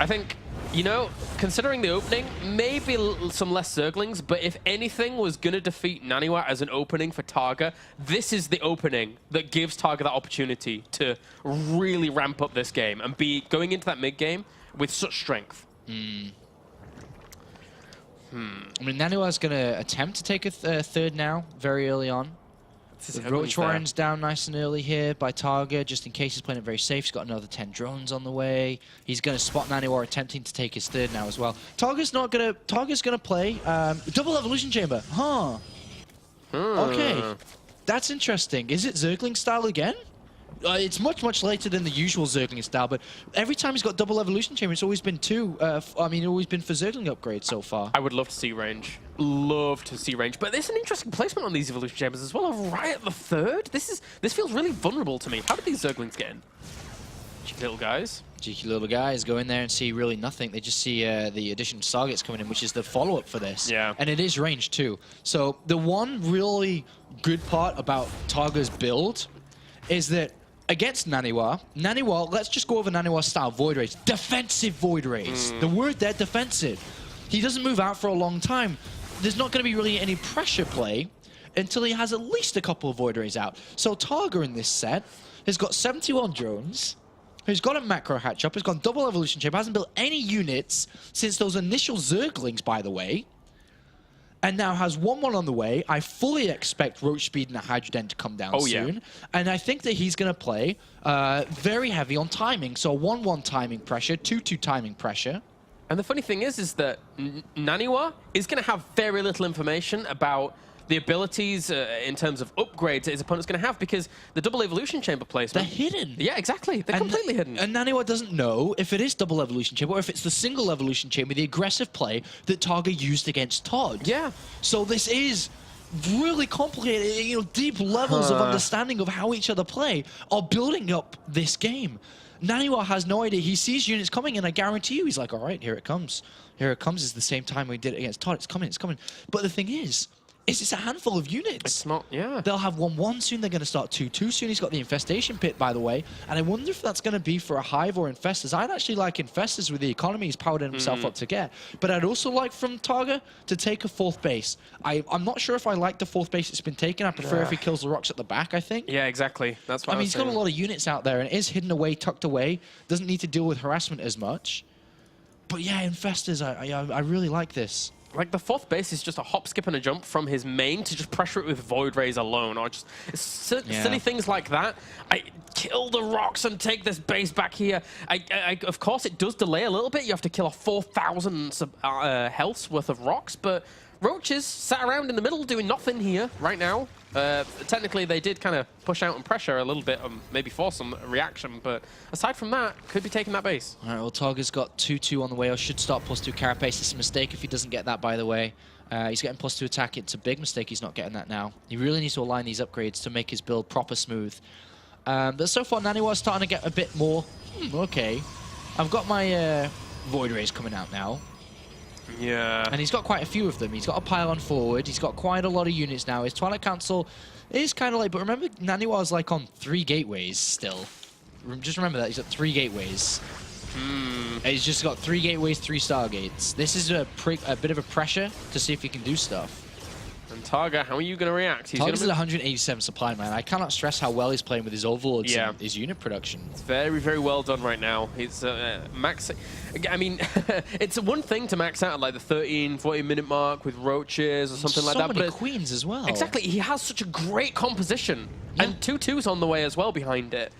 I think... You know, considering the opening, maybe some less Zerglings, but if anything was going to defeat NaNiwa as an opening for Targa, this is the opening that gives Targa that opportunity to really ramp up this game and be going into that mid-game with such strength. I mean, NaNiwa's going to attempt to take a third now, very early on. Roach Warren's down nice and early here by Targa, just in case he's playing it very safe. He's got another 10 drones on the way. He's going to spot NaNiwa attempting to take his third now as well. Targa's going to play double evolution chamber. Huh. Okay. That's interesting. Is it Zergling style again? It's much later than the usual Zergling style, but every time he's got double evolution chamber, it's always been 2. I mean, always been for Zergling upgrades so far. I would love to see range. Love to see range, but there's an interesting placement on these evolution chambers as well. Right at the third, this feels really vulnerable to me. How did these Zerglings get in? Cheeky little guys. Cheeky little guys go in there and see really nothing. They just see the addition of targets coming in, which is the follow-up for this. Yeah. And it is range too. So the one really good part about Targa's build is that against NaNiwa, let's just go over NaNiwa's style, Void Rays. Defensive Void Rays. The word there, defensive. He doesn't move out for a long time. There's not going to be really any pressure play until he has at least a couple of Void Rays out. So Targa in this set has got 71 drones, who's got a macro hatch up, has got double evolution chamber, hasn't built any units since those initial Zerglings, by the way, and now has 1-1 on the way. I fully expect Roach Speed and a Hydroden to come down soon. And I think that he's going to play very heavy on timing. So 1-1 timing pressure, 2-2 timing pressure. And the funny thing is that NaNiwa is going to have very little information about the abilities in terms of upgrades that his opponent's going to have, because the double evolution chamber placement... They're hidden. Yeah, exactly. They're completely hidden. And NaNiwa doesn't know if it is double evolution chamber or if it's the single evolution chamber, the aggressive play that Targa used against Todd. Yeah. So this is really complicated, you know, deep levels of understanding of how each other play are building up this game. NaNiwa has no idea. He sees units coming, and I guarantee you, he's like, all right, here it comes. Here it comes. It's the same time we did it against Todd. It's coming, it's coming. But the thing is it's a handful of units. It's not, yeah. They'll have 1-1 soon. They're going to start 2-2 soon. He's got the Infestation Pit, by the way. And I wonder if that's going to be for a Hive or Infestors. I'd actually like Infestors with the economy he's powered himself up to get. But I'd also like from Targa to take a 4th base. I'm not sure if I like the 4th base that's been taken. I prefer if he kills the rocks at the back, I think. Yeah, exactly. That's what I mean, he's got a lot of units out there, and it is hidden away, tucked away. Doesn't need to deal with harassment as much. But yeah, Infestors, I really like this. Like, the 4th base is just a hop, skip, and a jump from his main to just pressure it with Void Rays alone, or just silly things like that. I kill the rocks and take this base back here. Of course, it does delay a little bit. You have to kill a 4,000 health's worth of rocks, but Roaches sat around in the middle doing nothing here right now. Technically, they did kind of push out and pressure a little bit, maybe force some reaction, but aside from that, could be taking that base. All right, well, Targa's got 2-2 on the way, or should start +2 carapace. It's a mistake if he doesn't get that, by the way. He's getting +2 attack. It's a big mistake he's not getting that now. He really needs to align these upgrades to make his build proper smooth. But so far, NaNiwa's starting to get a bit more. Okay. I've got my Void Rays coming out now. Yeah. And he's got quite a few of them. He's got a pylon forward. He's got quite a lot of units now. His Twilight Council is kind of late, but remember, NaNiwa's like on 3 gateways still. Just remember that. He's got 3 gateways. He's just got 3 gateways, 3 Stargates. This is a bit of a pressure to see if he can do stuff. And Targa, how are you going to react? He's Targa's at 187 supply, man. I cannot stress how well he's playing with his overlords and his unit production. It's very, very well done right now. He's max. I mean, it's one thing to max out at like the 13, 14 minute mark with roaches or something like that. So many queens as well. Exactly. He has such a great composition. And 2-2s on the way as well behind it.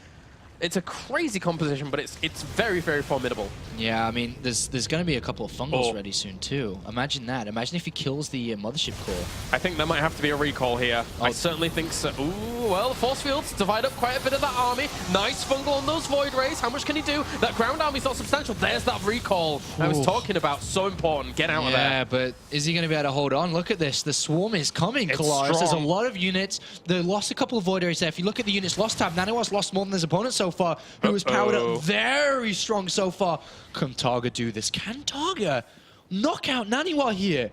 It's a crazy composition, but it's very, very formidable. Yeah, I mean, there's going to be a couple of fungals ready soon, too. Imagine that. Imagine if he kills the Mothership core. I think there might have to be a recall here. I certainly think so. Ooh, well, the force fields divide up quite a bit of that army. Nice fungal on those Void Rays. How much can he do? That ground army's not substantial. There's that recall I was talking about. So important. Get out of there. Yeah, but is he going to be able to hold on? Look at this. The swarm is coming, Kalaris. There's a lot of units. They lost a couple of Void Rays there. If you look at the units lost tab, NaNiwa's lost more than his opponent so far, who was powered up very strong so far. Can Targa do this? Can Targa knock out NaNiwa here?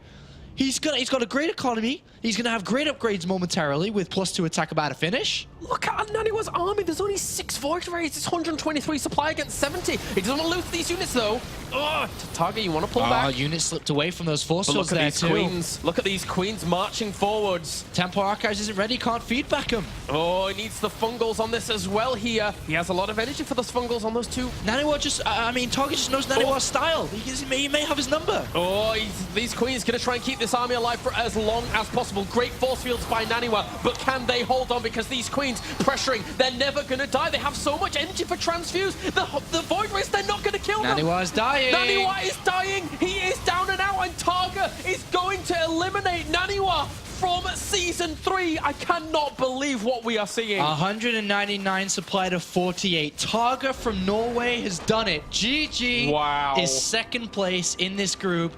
He's got a great economy. He's going to have great upgrades momentarily with +2 attack about to finish. Look at NaNiwa's army. There's only 6 Void Rays. It's 123 supply against 70. He doesn't want to lose these units, though. Targa, you want to pull back? Units slipped away from those force fields there, there, too. Queens. Look at these queens marching forwards. Tempo Archives isn't ready. Can't feed back him. Oh, he needs the fungals on this as well here. He has a lot of energy for those fungals on those two. NaNiwa just, Targa just knows NaNiwa's style. He may have his number. Oh, these queens going to try and keep this army alive for as long as possible. Great force fields by NaNiwa, but can they hold on? Because these queens pressuring, they're never going to die. They have so much energy for transfuse. The Void Rays, they're not going to kill them. NaNiwa is dying. NaNiwa is dying. He is down and out, and Targa is going to eliminate NaNiwa from Season 3. I cannot believe what we are seeing. 199 supply to 48. Targa from Norway has done it. GG is second place in this group,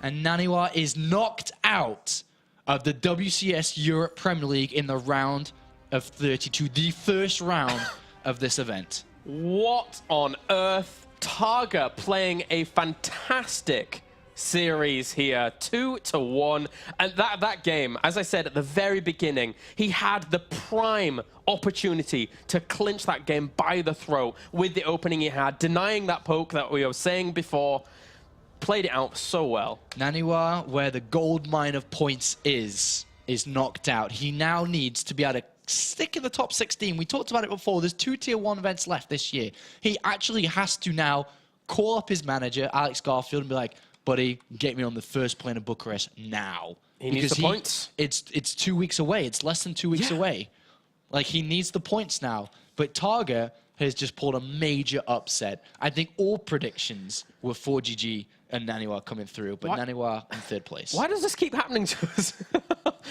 and NaNiwa is knocked out of the WCS Europe Premier League in the round of 32, the first round of this event. What on earth? Targa playing a fantastic series here, 2-1. And that game, as I said at the very beginning, he had the prime opportunity to clinch that game by the throat with the opening he had, denying that poke that we were saying before. Played it out so well. NaNiwa, where the gold mine of points is knocked out. He now needs to be able to stick in the top 16. We talked about it before. There's 2 Tier 1 events left this year. He actually has to now call up his manager, Alex Garfield, and be like, buddy, get me on the first plane of Bucharest now. He needs the points. It's 2 weeks away. It's less than 2 weeks away. Like, he needs the points now. But Targa has just pulled a major upset. I think all predictions were for GG and NaNiwa coming through, but NaNiwa in third place. Why does this keep happening to us?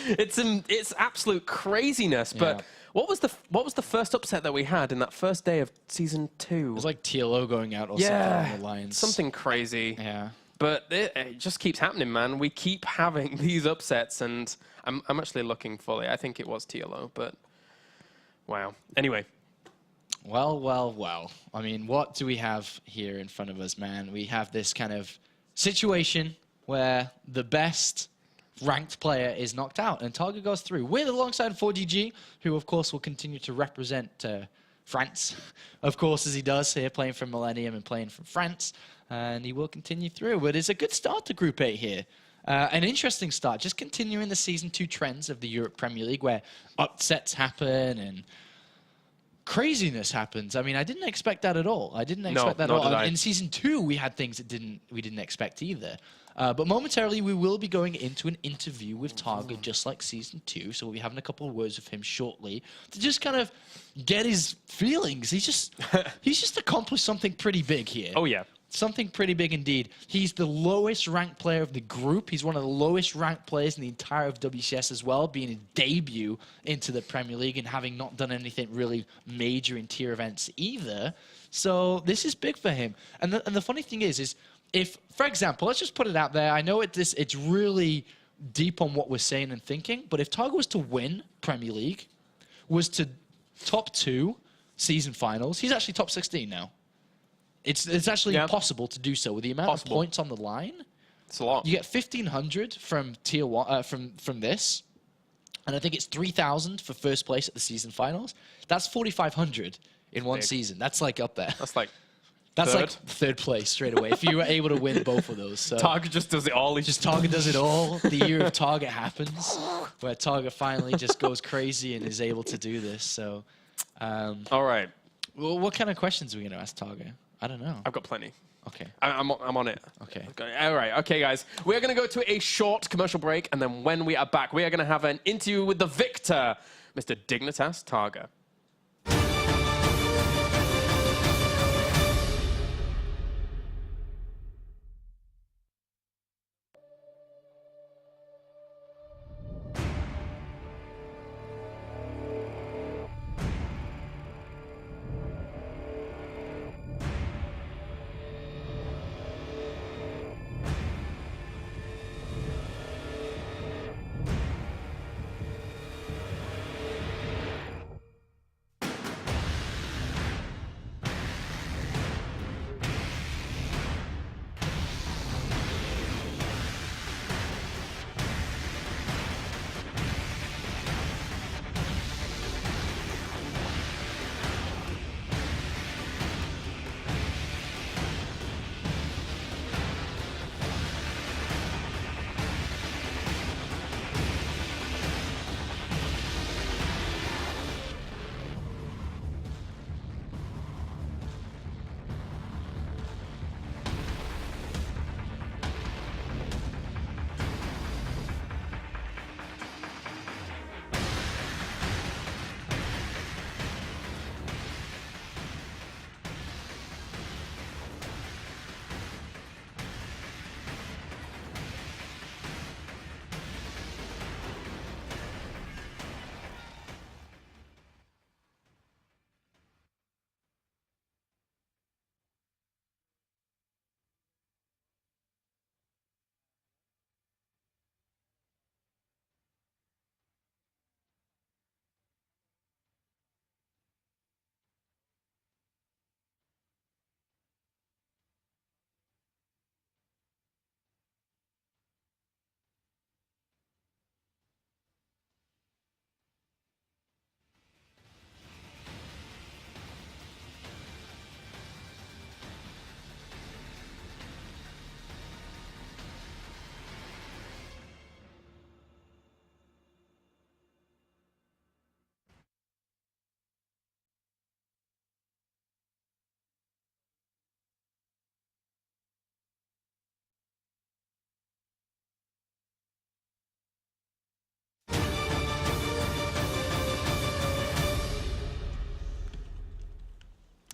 It's absolute craziness. But what was the first upset that we had in that first day of Season 2? It was like TLO going out or something on the lines. Something crazy. Yeah. But it just keeps happening, man. We keep having these upsets, and I'm actually looking fully. I think it was TLO, but wow. Anyway. Well. I mean, what do we have here in front of us, man? We have this kind of situation where the best ranked player is knocked out, and Targa goes through with alongside 4DG, who, of course, will continue to represent France, of course, as he does here, playing from Millennium and playing from France, and he will continue through. But it's a good start to Group 8 here. An interesting start, just continuing the Season 2 trends of the Europe Premier League, where upsets happen and craziness happens. I mean, I didn't expect that at all. I didn't expect that at all. In Season 2, we had things that we didn't expect either. But momentarily, we will be going into an interview with Targa, just like Season 2. So we'll be having a couple of words with him shortly to just kind of get his feelings. He's just accomplished something pretty big here. Oh, yeah. Something pretty big indeed. He's the lowest ranked player of the group. He's one of the lowest ranked players in the entire of WCS as well, being his debut into the Premier League and having not done anything really major in tier events either. So this is big for him. And the funny thing is if, for example, let's just put it out there. I know it's really deep on what we're saying and thinking, but if Targa was to win Premier League, was to top 2 season finals, he's actually top 16 now. It's actually possible to do so with the amount of points on the line. It's a lot. You get 1,500 from Tier 1 from this, and I think it's 3,000 for first place at the season finals. That's 4,500 in one season. That's like up there. That's Third. like third place straight away. If you were able to win both of those. So Targa just does it all. just Targa does it all. The year of Targa happens, where Targa finally just goes crazy and is able to do this. So, all right. well, what kind of questions are we going to ask Targa? I don't know. I've got plenty. Okay. I'm on it. Okay. All right. Okay, guys. We're going to go to a short commercial break, and then when we are back, we are going to have an interview with the victor, Mr. Dignitas Targa.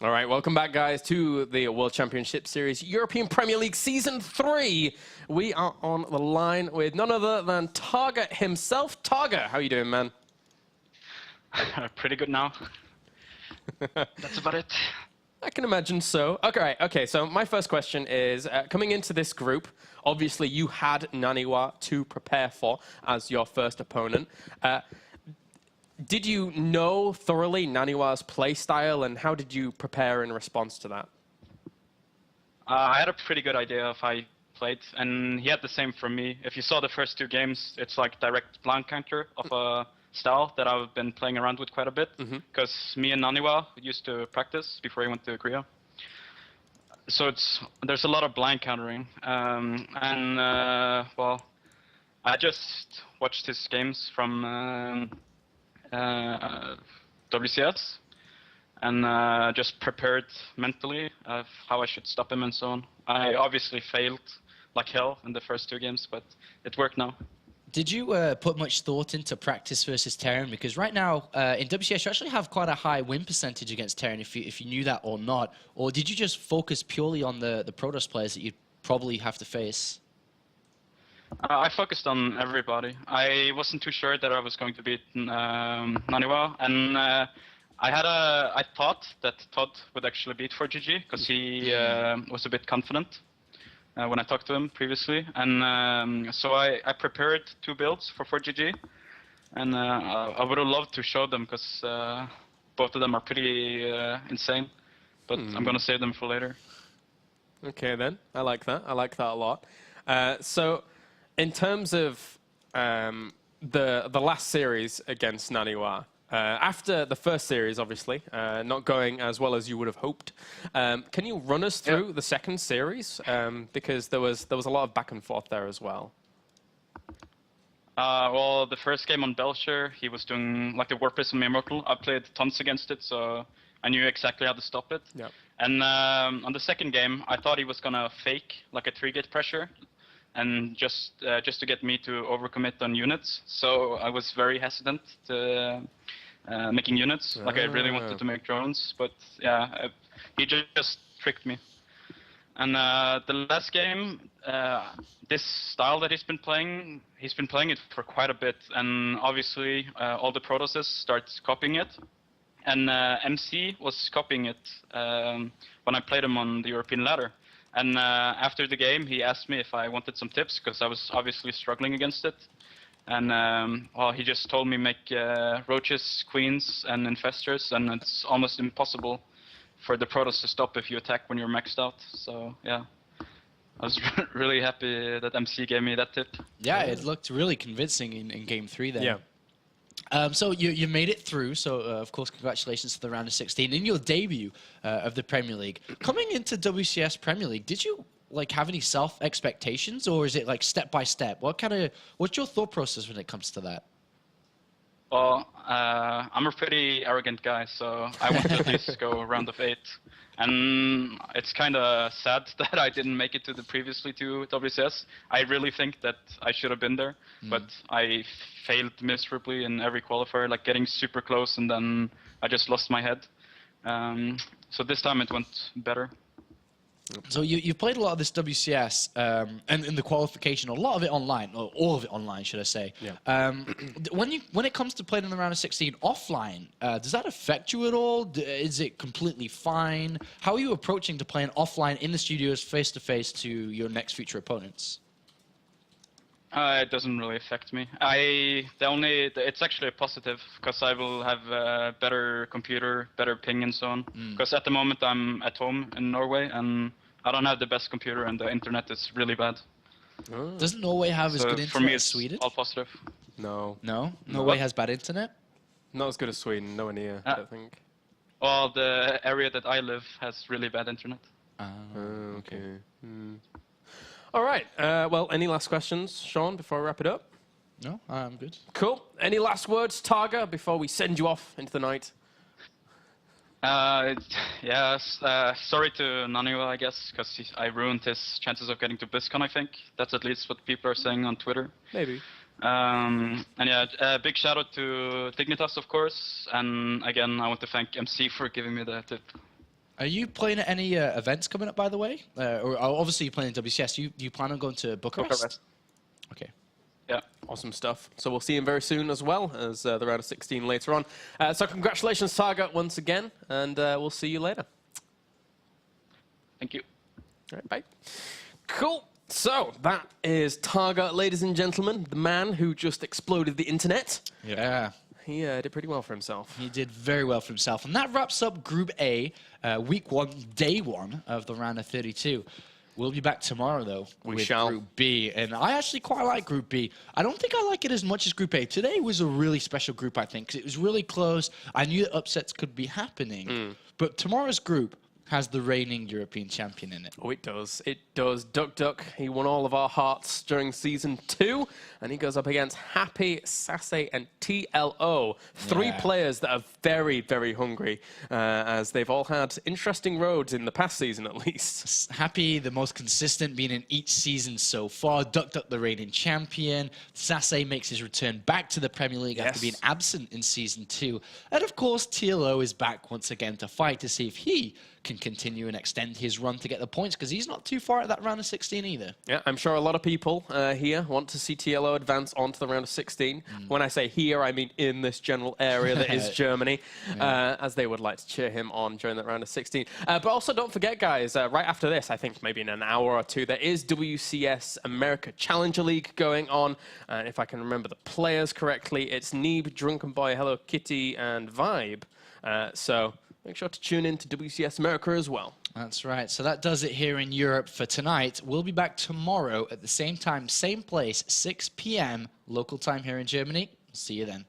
All right, welcome back, guys, to the World Championship Series European Premier League Season 3. We are on the line with none other than Targa himself. Targa, how are you doing, man? Pretty good now. That's about it. I can imagine so. Okay, so my first question is, coming into this group, obviously you had NaNiwa to prepare for as your first opponent. Did you know thoroughly NaNiwa's play style, and how did you prepare in response to that? I had a pretty good idea of how he played, and he had the same from me. If you saw the first two games, it's like direct blind counter of a style that I've been playing around with quite a bit, because me and NaNiwa used to practice before he went to Korea. So there's a lot of blind countering, well, I just watched his games from WCS, and just prepared mentally of how I should stop him and so on. I obviously failed like hell in the first two games, but it worked now. Did you put much thought into practice versus Terran? Because right now in WCS you actually have quite a high win percentage against Terran, if you knew that or not. Or did you just focus purely on the Protoss players that you'd probably have to face? I focused on everybody. I wasn't too sure that I was going to beat NaNiwa, and I thought that Todd would actually beat 4GG because he was a bit confident when I talked to him previously, and so I prepared two builds for 4GG, and I would have loved to show them because both of them are pretty insane, but I'm gonna save them for later. Okay, then. I like that. I like that a lot. So, in terms of the last series against NaNiwa, After the first series, obviously, not going as well as you would have hoped, can you run us through the second series? Because there was a lot of back and forth there as well. Well, the first game on Belcher, he was doing like the warp prism immortal. I played tons against it, so I knew exactly how to stop it. Yep. And on the second game, I thought he was gonna fake like a 3-gate pressure, and just to get me to overcommit on units. So I was very hesitant to making units. Like I really wanted to make drones, but yeah, he just tricked me. And the last game, this style that he's been playing it for quite a bit, and obviously all the Protosses start copying it. And MC was copying it when I played him on the European ladder. And after the game, he asked me if I wanted some tips, because I was obviously struggling against it. And well, he just told me make roaches, queens, and infestors, and it's almost impossible for the Protoss to stop if you attack when you're maxed out. So yeah, I was really happy that MC gave me that tip. Yeah, it looked really convincing in Game 3 there. Yeah. So you made it through, so of course congratulations to the round of 16 in your debut of the Premier League. Coming into WCS Premier League, did you like have any self expectations, or is it like step by step? What's your thought process when it comes to that? Well, I'm a pretty arrogant guy, so I want to at least go round of 8. And it's kind of sad that I didn't make it to the previously to WCS. I really think that I should have been there, but I failed miserably in every qualifier, like getting super close, and then I just lost my head. So this time it went better. So you've played a lot of this WCS, and in the qualification, a lot of it online, or all of it online, should I say. Yeah. When it comes to playing in the round of 16 offline, does that affect you at all? Is it completely fine? How are you approaching to playing offline in the studios face-to-face to your next future opponents? It doesn't really affect me. It's actually a positive, because I will have a better computer, better ping, and so on. Because at the moment I'm at home in Norway, and I don't have the best computer, and the internet is really bad. Doesn't Norway have as good internet for me, as it's Sweden? all positive. No. No? Norway has bad internet? Not as good as Sweden, nowhere near, I don't think. Well, the area that I live has really bad internet. Okay. All right. Well, any last questions, Sean, before we wrap it up? No, I'm good. Cool. Any last words, Targa, before we send you off into the night? Yes. Sorry to NaNiwa, I guess, because I ruined his chances of getting to BlizzCon, I think. That's at least what people are saying on Twitter. Maybe. And yeah, big shout out to Dignitas, of course. And again, I want to thank MC for giving me the tip. Are you playing at any events coming up, by the way? Or obviously you're playing in WCS. Do you plan on going to Bucharest? Okay. Yeah. Awesome stuff. So we'll see him very soon as well as the round of 16 later on. So congratulations, Targa, once again, and we'll see you later. Thank you. All right, bye. Cool. So that is Targa, ladies and gentlemen, the man who just exploded the internet. Yeah. He did pretty well for himself. He did very well for himself. And that wraps up Group A, Week 1, Day 1 of the round of 32. We'll be back tomorrow, though, with Group B. And I actually quite like Group B. I don't think I like it as much as Group A. Today was a really special group, I think, because it was really close. I knew that upsets could be happening. But tomorrow's group has the reigning European champion in it. Oh, it does. It does. Duck Duck, he won all of our hearts during Season 2, and he goes up against Happy, Sase, and TLO. Three players that are very, very hungry, as they've all had interesting roads in the past season, at least. Happy, the most consistent, being in each season so far. Duck Duck, the reigning champion. Sase makes his return back to the Premier League after being absent in Season 2. And, of course, TLO is back once again to fight to see if he can continue and extend his run to get the points, because he's not too far at that round of 16 either. Yeah, I'm sure a lot of people here want to see TLO advance onto the round of 16. When I say here, I mean in this general area that is Germany, as they would like to cheer him on during that round of 16. But also don't forget, guys, right after this, I think maybe in an hour or two, there is WCS America Challenger League going on. And if I can remember the players correctly, it's Neeb, Drunken Boy, Hello Kitty, and Vibe. So make sure to tune in to WCS America as well. That's right. So that does it here in Europe for tonight. We'll be back tomorrow at the same time, same place, 6 p.m. local time here in Germany. See you then.